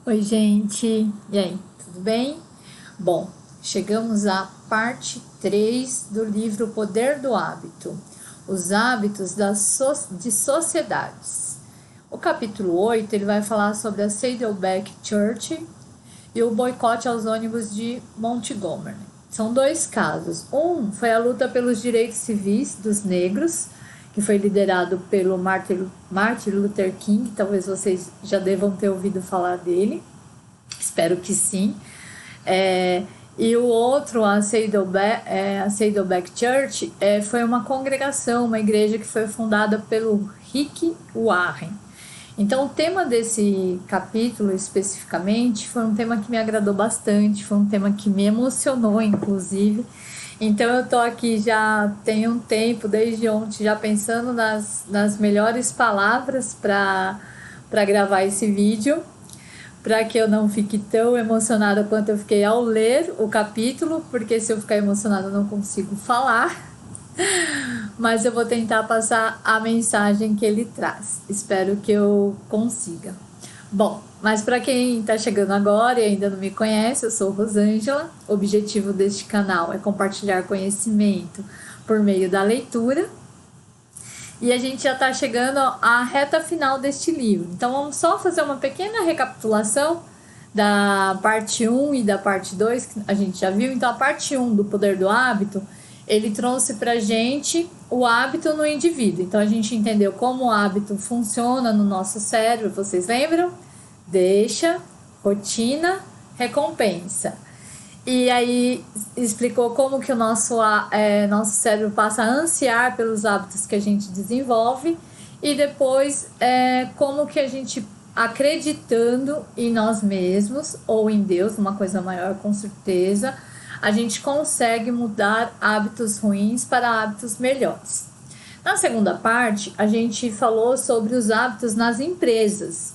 Oi, gente. E aí, tudo bem? Bom, chegamos à parte 3 do livro O Poder do Hábito, os hábitos de sociedades. O capítulo 8 ele vai falar sobre a Saddleback Church e o boicote aos ônibus de Montgomery. São dois casos. Um foi a luta pelos direitos civis dos negros, que foi liderado pelo Martin Luther King. Talvez vocês já devam ter ouvido falar dele. Espero que sim. E o outro, a Saddleback Church, foi uma congregação, uma igreja que foi fundada pelo Rick Warren. Então, o tema desse capítulo especificamente foi um tema que me agradou bastante, foi um tema que me emocionou, inclusive. Então, eu tô aqui já tem um tempo, desde ontem, já pensando nas melhores palavras para gravar esse vídeo, para que eu não fique tão emocionada quanto eu fiquei ao ler o capítulo, porque se eu ficar emocionada eu não consigo falar. Mas eu vou tentar passar a mensagem que ele traz. Espero que eu consiga. Bom, mas para quem está chegando agora e ainda não me conhece, eu sou Rosângela. O objetivo deste canal é compartilhar conhecimento por meio da leitura. E a gente já está chegando à reta final deste livro. Então vamos só fazer uma pequena recapitulação da parte 1 e da parte 2, que a gente já viu. Então a parte 1 do Poder do Hábito, ele trouxe pra gente o hábito no indivíduo. Então a gente entendeu como o hábito funciona no nosso cérebro, vocês lembram? Deixa, rotina, recompensa. E aí explicou como que o nosso cérebro passa a ansiar pelos hábitos que a gente desenvolve e depois como que a gente, acreditando em nós mesmos ou em Deus, uma coisa maior com certeza, a gente consegue mudar hábitos ruins para hábitos melhores. Na segunda parte, a gente falou sobre os hábitos nas empresas.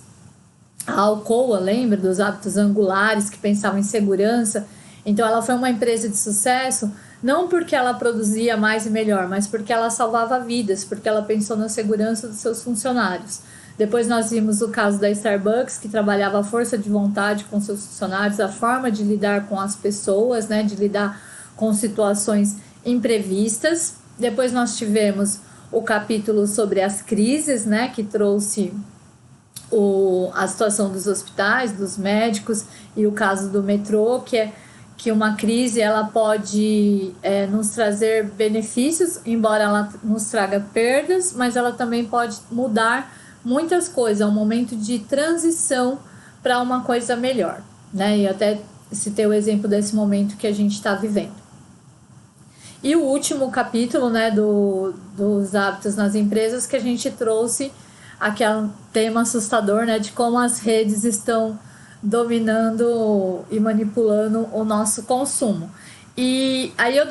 A Alcoa, lembra dos hábitos angulares que pensavam em segurança? Então, ela foi uma empresa de sucesso não porque ela produzia mais e melhor, mas porque ela salvava vidas, porque ela pensou na segurança dos seus funcionários. Depois nós vimos o caso da Starbucks, que trabalhava a força de vontade com seus funcionários, a forma de lidar com as pessoas, né, de lidar com situações imprevistas. Depois nós tivemos o capítulo sobre as crises, né, que trouxe a situação dos hospitais, dos médicos, e o caso do metrô, que uma crise ela pode nos trazer benefícios, embora ela nos traga perdas, mas ela também pode mudar muitas coisas, é um momento de transição para uma coisa melhor, né? E até citei o exemplo desse momento que a gente está vivendo. E o último capítulo, né, dos hábitos nas empresas, que a gente trouxe aquele tema assustador, né, de como as redes estão dominando e manipulando o nosso consumo. E aí eu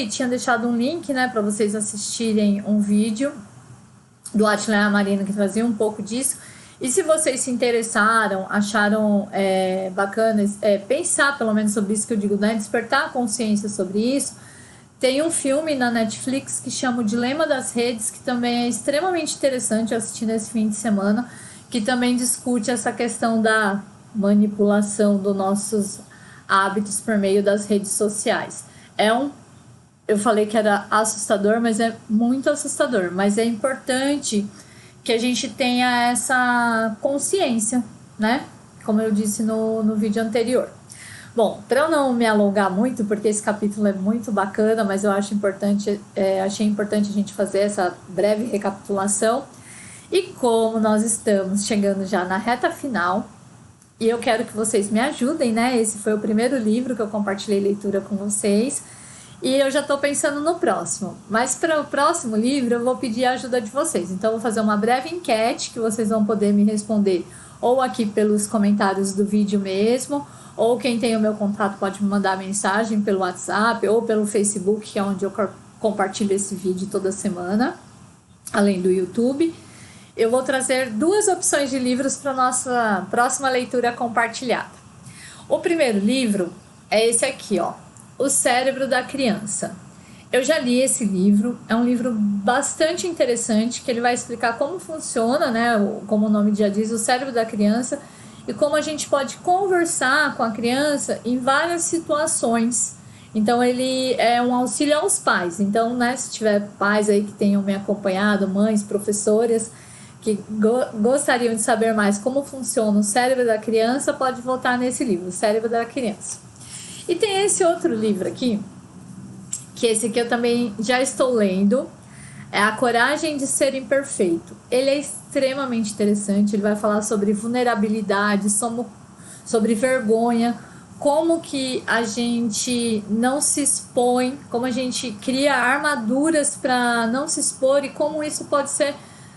tinha deixado um link, né, para vocês assistirem um vídeo do Atila Marino que trazia um pouco disso. E se vocês se interessaram, acharam bacana pensar pelo menos sobre isso que eu digo, né, despertar a consciência sobre isso, tem um filme na Netflix que chama O Dilema das Redes, que também é extremamente interessante, eu assisti nesse fim de semana, que também discute essa questão da manipulação dos nossos hábitos por meio das redes sociais. Eu falei que era assustador, mas é muito assustador. Mas é importante que a gente tenha essa consciência, né? Como eu disse no vídeo anterior. Bom, para eu não me alongar muito, porque esse capítulo é muito bacana, mas eu acho achei importante a gente fazer essa breve recapitulação. E como nós estamos chegando já na reta final, e eu quero que vocês me ajudem, né? Esse foi o primeiro livro que eu compartilhei leitura com vocês. E eu já estou pensando no próximo. Mas para o próximo livro eu vou pedir a ajuda de vocês. Então eu vou fazer uma breve enquete que vocês vão poder me responder ou aqui pelos comentários do vídeo mesmo, ou quem tem o meu contato pode me mandar mensagem pelo WhatsApp ou pelo Facebook, que é onde eu compartilho esse vídeo toda semana, além do YouTube. Eu vou trazer 2 opções de livros para a nossa próxima leitura compartilhada. O primeiro livro é esse aqui, ó, O Cérebro da Criança. Eu já li esse livro, é um livro bastante interessante, que ele vai explicar como funciona, né, como o nome já diz, o cérebro da criança, e como a gente pode conversar com a criança em várias situações. Então, ele é um auxílio aos pais. Então, né, se tiver pais aí que tenham me acompanhado, mães, professoras, que gostariam de saber mais como funciona o cérebro da criança, pode voltar nesse livro, O Cérebro da Criança. E tem esse outro livro aqui, que esse aqui eu também já estou lendo, é A Coragem de Ser Imperfeito. Ele é extremamente interessante, ele vai falar sobre vulnerabilidade, sobre vergonha, como que a gente não se expõe, como a gente cria armaduras para não se expor e como isso pode ser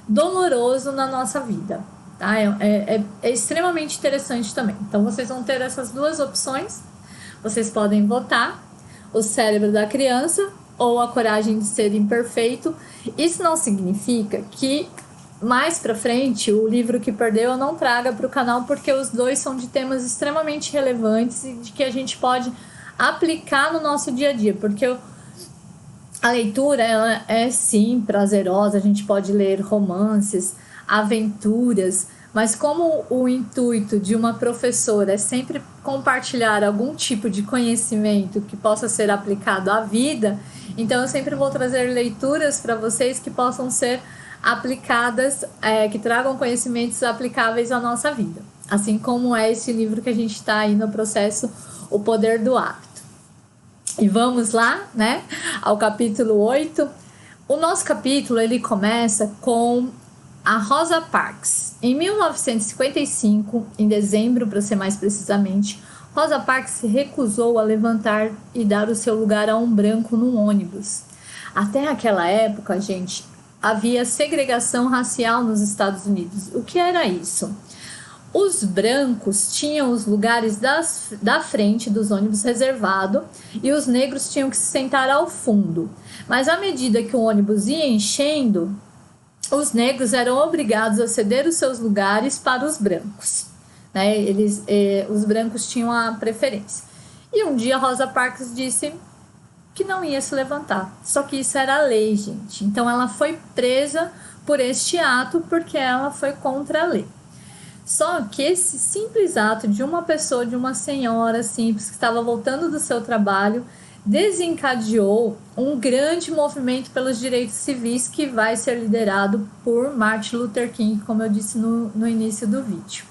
doloroso na nossa vida. Tá? É extremamente interessante também. Então, vocês vão ter essas duas opções. Vocês podem votar O Cérebro da Criança ou A Coragem de Ser Imperfeito. Isso não significa que mais pra frente o livro que perdeu eu não traga para o canal, porque os dois são de temas extremamente relevantes e de que a gente pode aplicar no nosso dia a dia, porque a leitura ela é sim prazerosa, a gente pode ler romances, aventuras, mas como o intuito de uma professora é sempre compartilhar algum tipo de conhecimento que possa ser aplicado à vida, então eu sempre vou trazer leituras para vocês que possam ser aplicadas, que tragam conhecimentos aplicáveis à nossa vida. Assim como é esse livro que a gente está aí no processo O Poder do Hábito. E vamos lá, né, ao capítulo 8. O nosso capítulo, ele começa com a Rosa Parks. Em 1955, em dezembro, para ser mais precisamente, Rosa Parks se recusou a levantar e dar o seu lugar a um branco num ônibus. Até aquela época, gente, havia segregação racial nos Estados Unidos. O que era isso? Os brancos tinham os lugares da frente dos ônibus reservado e os negros tinham que se sentar ao fundo. Mas à medida que o ônibus ia enchendo, os negros eram obrigados a ceder os seus lugares para os brancos. Né? Os brancos tinham a preferência. E um dia Rosa Parks disse que não ia se levantar. Só que isso era lei, gente. Então ela foi presa por este ato porque ela foi contra a lei. Só que esse simples ato de uma pessoa, de uma senhora simples que estava voltando do seu trabalho, desencadeou um grande movimento pelos direitos civis que vai ser liderado por Martin Luther King, como eu disse no início do vídeo.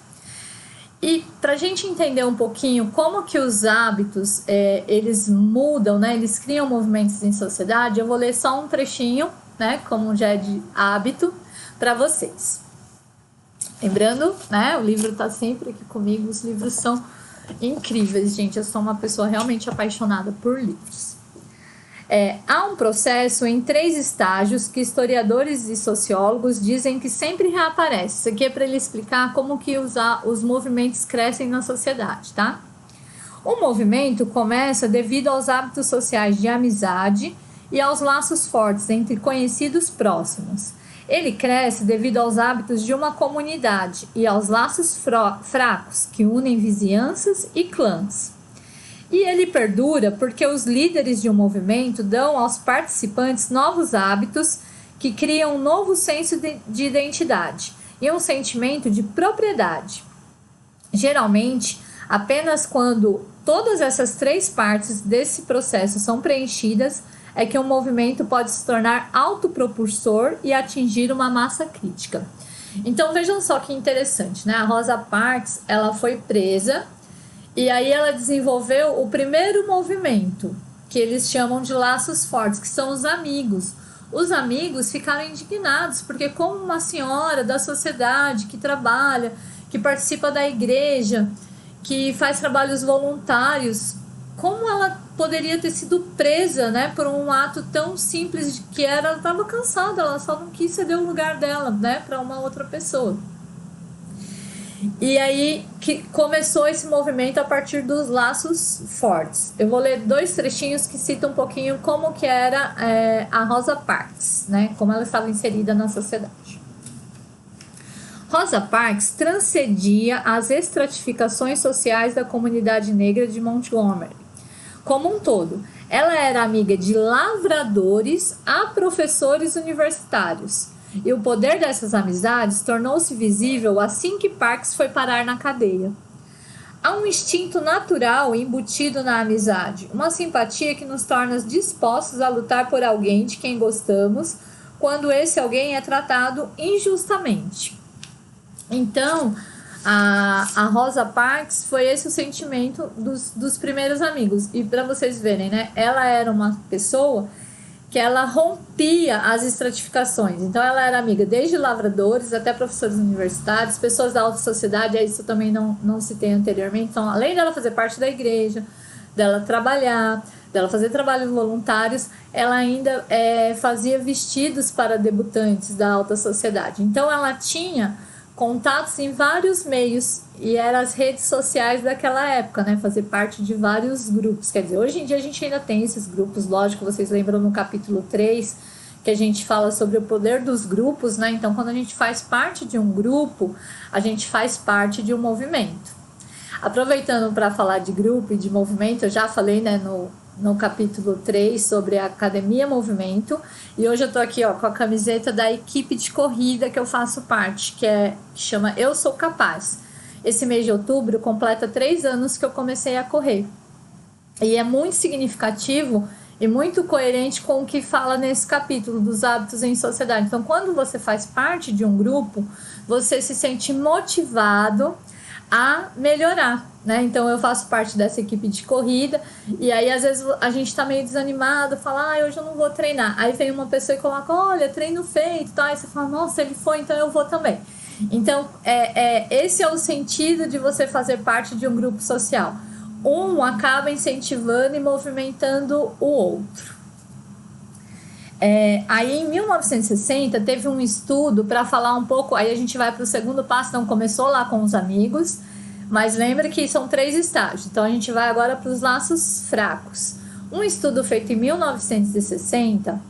E para a gente entender um pouquinho como que os hábitos, eles mudam, né? Eles criam movimentos em sociedade, eu vou ler só um trechinho, né? Como já é de hábito, para vocês. Lembrando, né? O livro está sempre aqui comigo, os livros são incríveis, gente. Eu sou uma pessoa realmente apaixonada por livros. Há um processo em 3 estágios que historiadores e sociólogos dizem que sempre reaparece. Isso aqui é para ele explicar como que os movimentos crescem na sociedade, tá? O movimento começa devido aos hábitos sociais de amizade e aos laços fortes entre conhecidos próximos. Ele cresce devido aos hábitos de uma comunidade e aos laços fracos que unem vizinhanças e clãs. E ele perdura porque os líderes de um movimento dão aos participantes novos hábitos que criam um novo senso de identidade e um sentimento de propriedade. Geralmente, apenas quando todas essas 3 partes desse processo são preenchidas, é que um movimento pode se tornar autopropulsor e atingir uma massa crítica. Então vejam só que interessante, né? A Rosa Parks, ela foi presa e aí ela desenvolveu o primeiro movimento, que eles chamam de laços fortes, que são os amigos. Os amigos ficaram indignados, porque como uma senhora da sociedade que trabalha, que participa da igreja, que faz trabalhos voluntários, como ela poderia ter sido presa, né, por um ato tão simples que ela estava cansada, ela só não quis ceder o lugar dela, né, para uma outra pessoa. E aí que começou esse movimento a partir dos laços fortes. Eu vou ler 2 trechinhos que citam um pouquinho como que era a Rosa Parks, né, como ela estava inserida na sociedade. Rosa Parks transcendia as estratificações sociais da comunidade negra de Montgomery. Como um todo, ela era amiga de lavradores a professores universitários. E o poder dessas amizades tornou-se visível assim que Parks foi parar na cadeia. Há um instinto natural embutido na amizade, uma simpatia que nos torna dispostos a lutar por alguém de quem gostamos, quando esse alguém é tratado injustamente. Então, a Rosa Parks foi esse o sentimento dos primeiros amigos. E para vocês verem, né? Ela era uma pessoa que ela rompia as estratificações. Então, ela era amiga desde lavradores até professores universitários, pessoas da alta sociedade, isso também não citei anteriormente. Então, além dela fazer parte da igreja, dela trabalhar, dela fazer trabalhos voluntários, ela ainda fazia vestidos para debutantes da alta sociedade. Então, ela tinha contatos em vários meios e eram as redes sociais daquela época, né? Fazer parte de vários grupos. Quer dizer, hoje em dia a gente ainda tem esses grupos, lógico, vocês lembram no capítulo 3 que a gente fala sobre o poder dos grupos, né? Então, quando a gente faz parte de um grupo, a gente faz parte de um movimento. Aproveitando para falar de grupo e de movimento, eu já falei, né, no capítulo 3 sobre a Academia Movimento, e hoje eu tô aqui, ó, com a camiseta da equipe de corrida que eu faço parte, que chama Eu Sou Capaz. Esse mês de outubro completa 3 anos que eu comecei a correr, e é muito significativo e muito coerente com o que fala nesse capítulo dos hábitos em sociedade. Então, quando você faz parte de um grupo, você se sente motivado a melhorar, né? Então eu faço parte dessa equipe de corrida, e aí às vezes a gente tá meio desanimado, fala, hoje eu não vou treinar. Aí vem uma pessoa e coloca, olha, treino feito, tá? Aí você fala, nossa, ele foi, então eu vou também. Então, esse é o sentido de você fazer parte de um grupo social. Um acaba incentivando e movimentando o outro. Aí em 1960 teve um estudo para falar um pouco, aí a gente vai para o segundo passo, então começou lá com os amigos, mas lembra que são 3 estágios, então a gente vai agora para os laços fracos. Um estudo feito em 1960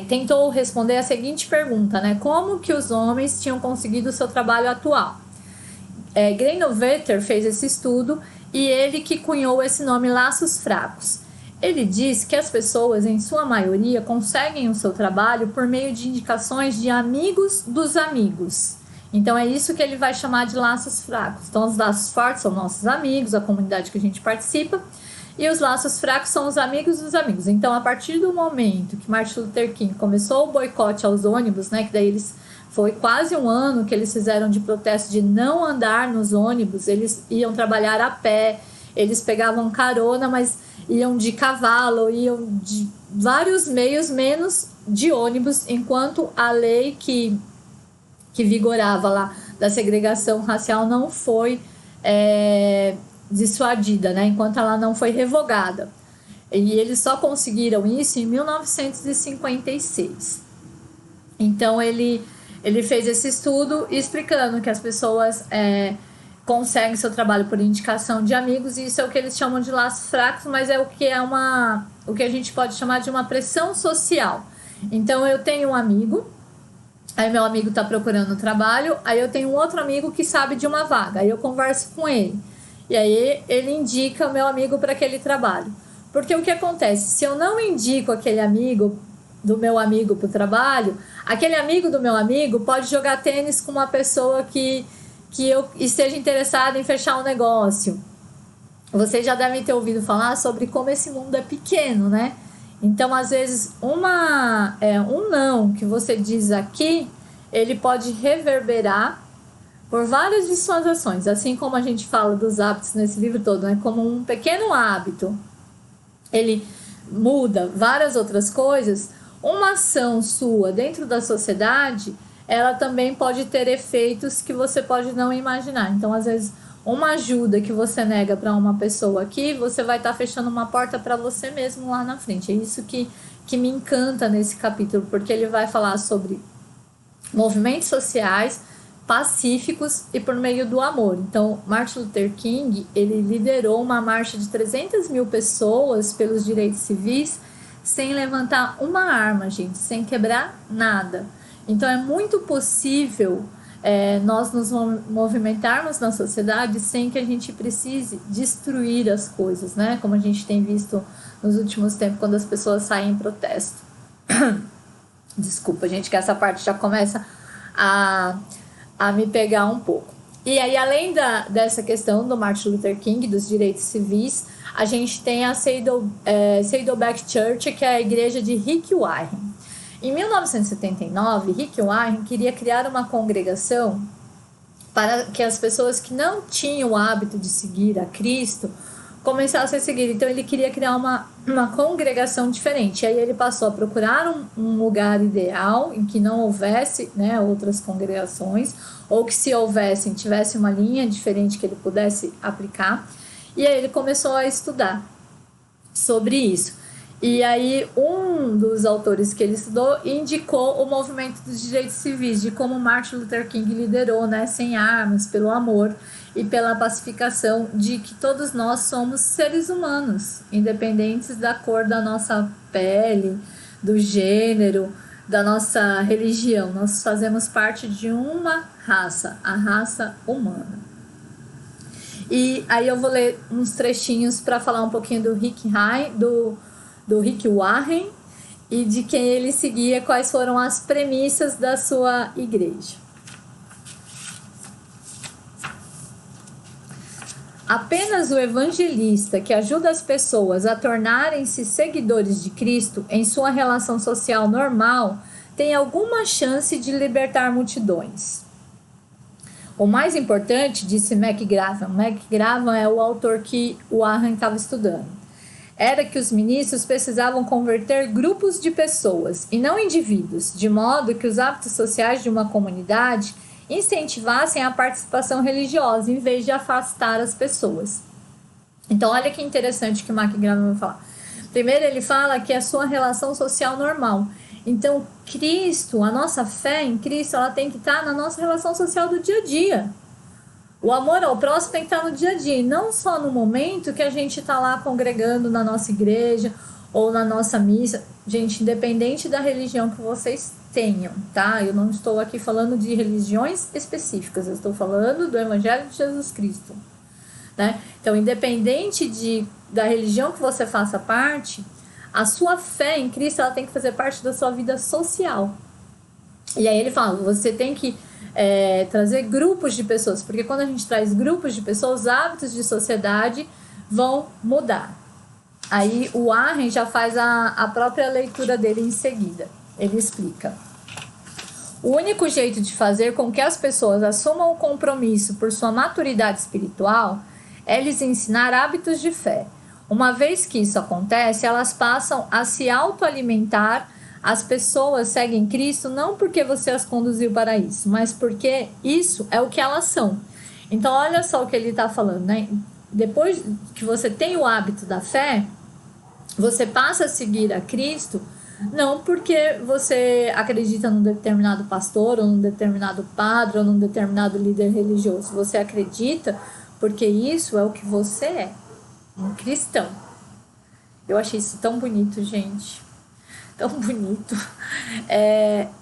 tentou responder a seguinte pergunta, né? Como que os homens tinham conseguido o seu trabalho atual? Granovetter fez esse estudo e ele que cunhou esse nome laços fracos. Ele diz que as pessoas, em sua maioria, conseguem o seu trabalho por meio de indicações de amigos dos amigos. Então, é isso que ele vai chamar de laços fracos. Então, os laços fortes são nossos amigos, a comunidade que a gente participa, e os laços fracos são os amigos dos amigos. Então, a partir do momento que Martin Luther King começou o boicote aos ônibus, né, que daí foi quase 1 ano que eles fizeram de protesto de não andar nos ônibus, eles iam trabalhar a pé, eles pegavam carona, mas iam de cavalo, iam de vários meios, menos de ônibus, enquanto a lei que vigorava lá da segregação racial não foi dissuadida, né? Enquanto ela não foi revogada. E eles só conseguiram isso em 1956. Então ele fez esse estudo explicando que as pessoas conseguem seu trabalho por indicação de amigos, e isso é o que eles chamam de laços fracos, mas é o que a gente pode chamar de uma pressão social. Então eu tenho um amigo, aí meu amigo está procurando trabalho, aí eu tenho um outro amigo que sabe de uma vaga, aí eu converso com ele, e aí ele indica o meu amigo para aquele trabalho. Porque o que acontece? Se eu não indico aquele amigo do meu amigo para o trabalho, aquele amigo do meu amigo pode jogar tênis com uma pessoa que eu esteja interessada em fechar um negócio. Vocês já devem ter ouvido falar sobre como esse mundo é pequeno, né? Então, às vezes, um não que você diz aqui, ele pode reverberar por várias de suas ações. Assim como a gente fala dos hábitos nesse livro todo, né? Como um pequeno hábito, ele muda várias outras coisas. Uma ação sua dentro da sociedade, ela também pode ter efeitos que você pode não imaginar. Então, às vezes, uma ajuda que você nega para uma pessoa aqui, você vai estar fechando uma porta para você mesmo lá na frente. É isso que me encanta nesse capítulo, porque ele vai falar sobre movimentos sociais pacíficos e por meio do amor. Então, Martin Luther King, ele liderou uma marcha de 300 mil pessoas pelos direitos civis sem levantar uma arma, gente, sem quebrar nada. Então, é muito possível nós nos movimentarmos na sociedade sem que a gente precise destruir as coisas, né? Como a gente tem visto nos últimos tempos, quando as pessoas saem em protesto. Desculpa, gente, que essa parte já começa a me pegar um pouco. E aí, além dessa questão do Martin Luther King, dos direitos civis, a gente tem a Saddleback Church, que é a igreja de Rick Warren. Em 1979, Rick Warren queria criar uma congregação para que as pessoas que não tinham o hábito de seguir a Cristo começassem a seguir. Então ele queria criar uma congregação diferente. Aí ele passou a procurar um lugar ideal em que não houvesse, né, outras congregações, ou que se houvessem, tivesse uma linha diferente que ele pudesse aplicar. E aí ele começou a estudar sobre isso. E aí um dos autores que ele estudou indicou o movimento dos direitos civis, de como Martin Luther King liderou, né, sem armas, pelo amor e pela pacificação, de que todos nós somos seres humanos, independentes da cor da nossa pele, do gênero, da nossa religião. Nós fazemos parte de uma raça, a raça humana. E aí eu vou ler uns trechinhos para falar um pouquinho do Rick Warren e de quem ele seguia, quais foram as premissas da sua igreja. Apenas o evangelista que ajuda as pessoas a tornarem-se seguidores de Cristo em sua relação social normal tem alguma chance de libertar multidões. O mais importante, disse McGraven. McGraven é o autor que o Warren estava estudando. Era que os ministros precisavam converter grupos de pessoas e não indivíduos, de modo que os hábitos sociais de uma comunidade incentivassem a participação religiosa em vez de afastar as pessoas. Então, olha que interessante que o McGraven vai falar. Primeiro, ele fala que é a sua relação social normal. Então, Cristo, a nossa fé em Cristo, ela tem que estar na nossa relação social do dia a dia. O amor ao próximo tem que estar no dia a dia, não só no momento que a gente está lá congregando na nossa igreja ou na nossa missa. Gente, independente da religião que vocês tenham, tá? Eu não estou aqui falando de religiões específicas, eu estou falando do Evangelho de Jesus Cristo, né? Então, independente da religião que você faça parte, a sua fé em Cristo, ela tem que fazer parte da sua vida social. E aí ele fala, você tem que trazer grupos de pessoas, porque quando a gente traz grupos de pessoas, os hábitos de sociedade vão mudar. Aí o Warren já faz a própria leitura dele em seguida. Ele explica. O único jeito de fazer com que as pessoas assumam o compromisso por sua maturidade espiritual é lhes ensinar hábitos de fé. Uma vez que isso acontece, elas passam a se autoalimentar. As pessoas seguem Cristo não porque você as conduziu para isso, mas porque isso é o que elas são. Então, olha só o que ele está falando, né? Depois que você tem o hábito da fé, você passa a seguir a Cristo não porque você acredita num determinado pastor, ou num determinado padre, ou num determinado líder religioso. Você acredita porque isso é o que você é, um cristão. Eu achei isso tão bonito, gente. Tão bonito.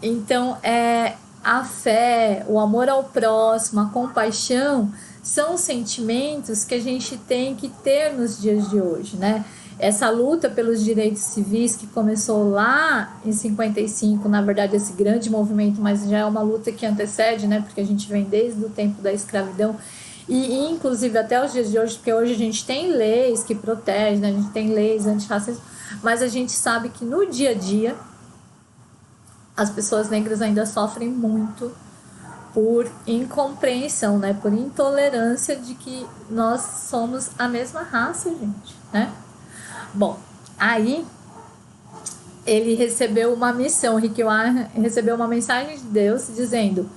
Então, a fé, o amor ao próximo, a compaixão, são sentimentos que a gente tem que ter nos dias de hoje, né? Essa luta pelos direitos civis que começou lá em 55, na verdade esse grande movimento, mas já é uma luta que antecede, né? Porque a gente vem desde o tempo da escravidão e inclusive até os dias de hoje, porque hoje a gente tem leis que protegem, né? A gente tem leis antirracistas, mas a gente sabe que no dia a dia as pessoas negras ainda sofrem muito por incompreensão, né? Por intolerância de que nós somos a mesma raça, gente, né? Bom, aí ele recebeu uma missão, Rick Warren recebeu uma mensagem de Deus dizendo: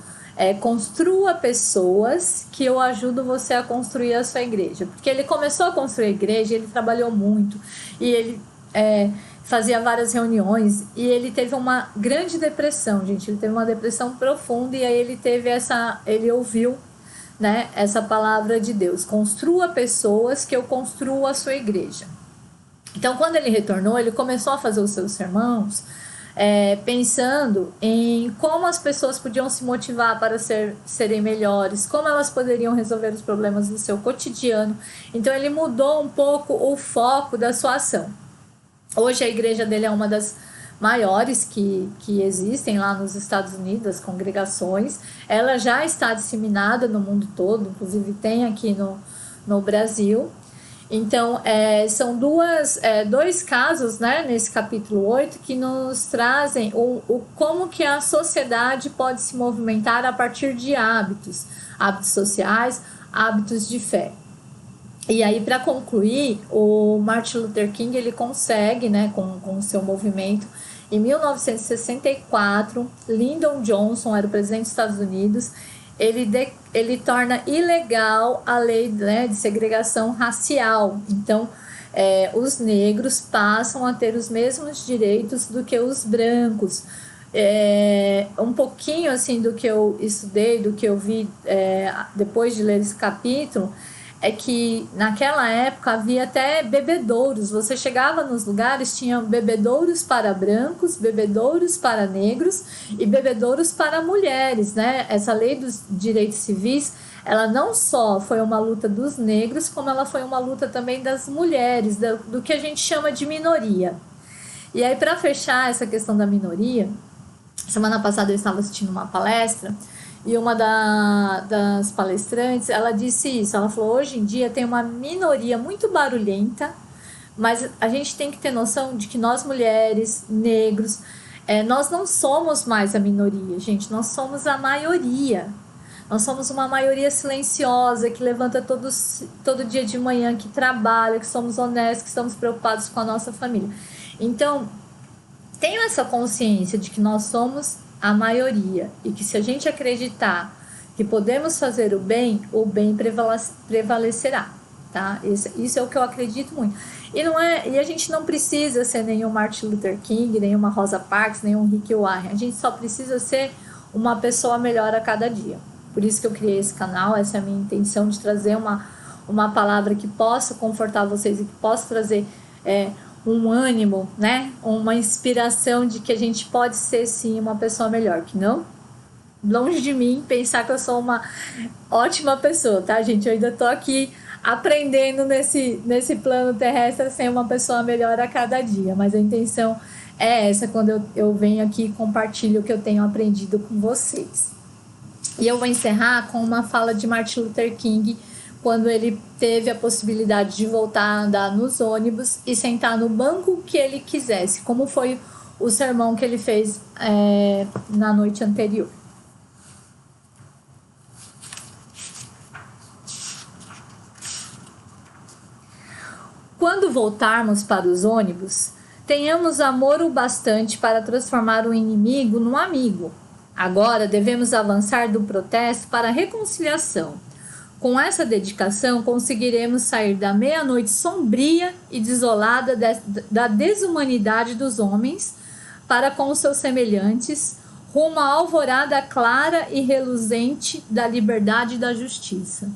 construa pessoas que eu ajudo você a construir a sua igreja. Porque ele começou a construir a igreja, ele trabalhou muito e ele fazia várias reuniões e ele teve uma grande depressão, gente. Ele teve uma depressão profunda e aí ele ouviu, né, essa palavra de Deus: construa pessoas que eu construo a sua igreja. Então, quando ele retornou, ele começou a fazer os seus sermões pensando em como as pessoas podiam se motivar para serem melhores, como elas poderiam resolver os problemas do seu cotidiano. Então, ele mudou um pouco o foco da sua ação. Hoje, a igreja dele é uma das maiores que existem lá nos Estados Unidos, as congregações. Ela já está disseminada no mundo todo, inclusive tem aqui no Brasil. Então, são dois casos, né, nesse capítulo 8 que nos trazem como que a sociedade pode se movimentar a partir de hábitos sociais, hábitos de fé. E aí, para concluir, o Martin Luther King ele consegue, né, com o seu movimento, em 1964, Lyndon Johnson era o presidente dos Estados Unidos, ele torna ilegal a lei, né, de segregação racial. Então, os negros passam a ter os mesmos direitos do que os brancos. Um pouquinho assim do que eu estudei, do que eu vi depois de ler esse capítulo, é que naquela época havia até bebedouros. Você chegava nos lugares, tinha bebedouros para brancos, bebedouros para negros e bebedouros para mulheres, né? Essa lei dos direitos civis, ela não só foi uma luta dos negros, como ela foi uma luta também das mulheres, do que a gente chama de minoria. E aí, para fechar essa questão da minoria, semana passada eu estava assistindo uma palestra e uma das palestrantes, ela disse isso, ela falou, hoje em dia tem uma minoria muito barulhenta, mas a gente tem que ter noção de que nós mulheres, negros, nós não somos mais a minoria, gente, nós somos a maioria. Nós somos uma maioria silenciosa, que levanta todo dia de manhã, que trabalha, que somos honestos, que estamos preocupados com a nossa família. Então, tenho essa consciência de que nós somos a maioria e que se a gente acreditar que podemos fazer o bem prevalecerá, tá? Isso é o que eu acredito muito. E a gente não precisa ser nenhum Martin Luther King, nenhuma Rosa Parks, nenhum Rick Warren. A gente só precisa ser uma pessoa melhor a cada dia. Por isso que eu criei esse canal, essa é a minha intenção de trazer uma palavra que possa confortar vocês e que possa trazer um ânimo, né? Uma inspiração de que a gente pode ser sim uma pessoa melhor, que não longe de mim pensar que eu sou uma ótima pessoa, tá, gente? Eu ainda tô aqui aprendendo nesse plano terrestre a ser uma pessoa melhor a cada dia, mas a intenção é essa quando eu venho aqui e compartilho o que eu tenho aprendido com vocês. E eu vou encerrar com uma fala de Martin Luther King, quando ele teve a possibilidade de voltar a andar nos ônibus e sentar no banco que ele quisesse, como foi o sermão que ele fez na noite anterior. Quando voltarmos para os ônibus, tenhamos amor o bastante para transformar o inimigo num amigo. Agora devemos avançar do protesto para a reconciliação. Com essa dedicação, conseguiremos sair da meia-noite sombria e desolada da desumanidade dos homens para com os seus semelhantes, rumo à alvorada clara e reluzente da liberdade e da justiça.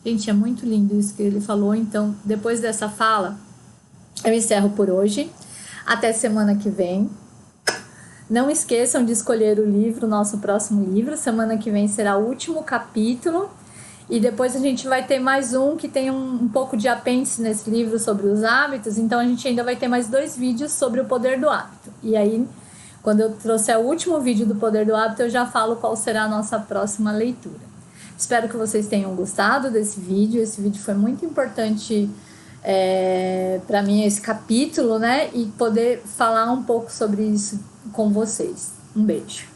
Gente, é muito lindo isso que ele falou. Então, depois dessa fala, eu encerro por hoje. Até semana que vem. Não esqueçam de escolher o livro, nosso próximo livro. Semana que vem será o último capítulo. E depois a gente vai ter mais um que tem um pouco de apêndice nesse livro sobre os hábitos. Então, a gente ainda vai ter mais 2 vídeos sobre o poder do hábito. E aí, quando eu trouxer o último vídeo do poder do hábito, eu já falo qual será a nossa próxima leitura. Espero que vocês tenham gostado desse vídeo. Esse vídeo foi muito importante para mim, esse capítulo, né? E poder falar um pouco sobre isso com vocês. Um beijo.